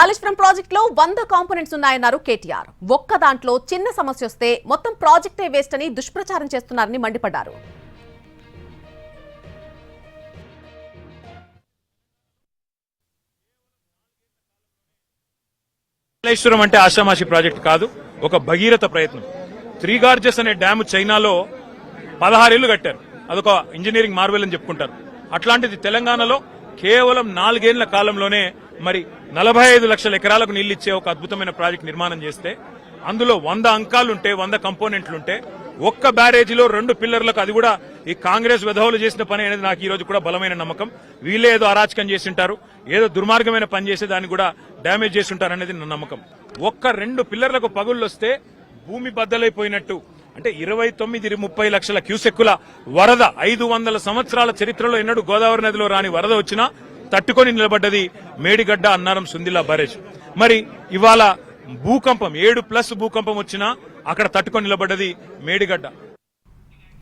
Kaleshwaram project లో 100 components ఉన్నాయన్నారు కేటీఆర్. ఒక్క దాంట్లో చిన్న సమస్య వస్తే మొత్తం ప్రాజెక్టే వేస్ట్ అని దుష్ప్రచారం చేస్తున్నారని మండిపడ్డారు. కాళేశ్వరం అంటే ఆషామాషి ప్రాజెక్ట్ కాదు, ఒక భగీరథ ప్రయత్నం. 3 గార్జెస్ అనే డ్యామ్ చైనాలో 16 ఏళ్లు కట్టారు. అదొక ఇంజనీరింగ్ మార్వెల్ అని చెప్పుకుంటారు. అట్లాంటిది తెలంగాణలో కేవలం 4 ఏళ్ల కాలంలోనే మరి 45 లక్షల ఎకరాలకు నీళ్లిచ్చే ఒక అద్భుతమైన ప్రాజెక్ట్ నిర్మాణం చేస్తే అందులో 100 అంకాలుంటే 100 కంపోనెంట్లుంటే ఒక్క బ్యారేజీలో 2 పిల్లర్లకు, అది కూడా ఈ కాంగ్రెస్ విధవులు చేసిన పని అనేది నాకు ఈ రోజు కూడా బలమైన నమ్మకం. వీళ్ళే ఏదో అరాచకం చేసింటారు, ఏదో దుర్మార్గమైన పని చేసి దాన్ని కూడా డ్యామేజ్ చేస్తుంటారు అనేది నా నమ్మకం. ఒక్క 2 పిల్లర్లకు పగుళ్లొస్తే భూమి బద్దలైపోయినట్టు. అంటే 29-30 లక్షల క్యూసెక్కుల వరద, 500 సంవత్సరాల చరిత్రలో ఎన్నడూ గోదావరి నదిలో రాని వరద వచ్చినా తట్టుకొని నిలబడ్డది మేడిగడ్డ అన్నారం సుందిల్లా బ్యారేజ్. మరి ఇవాళ భూకంపం 7+ భూకంపం వచ్చినా అక్కడ తట్టుకొని నిలబడ్డది మేడిగడ్డ.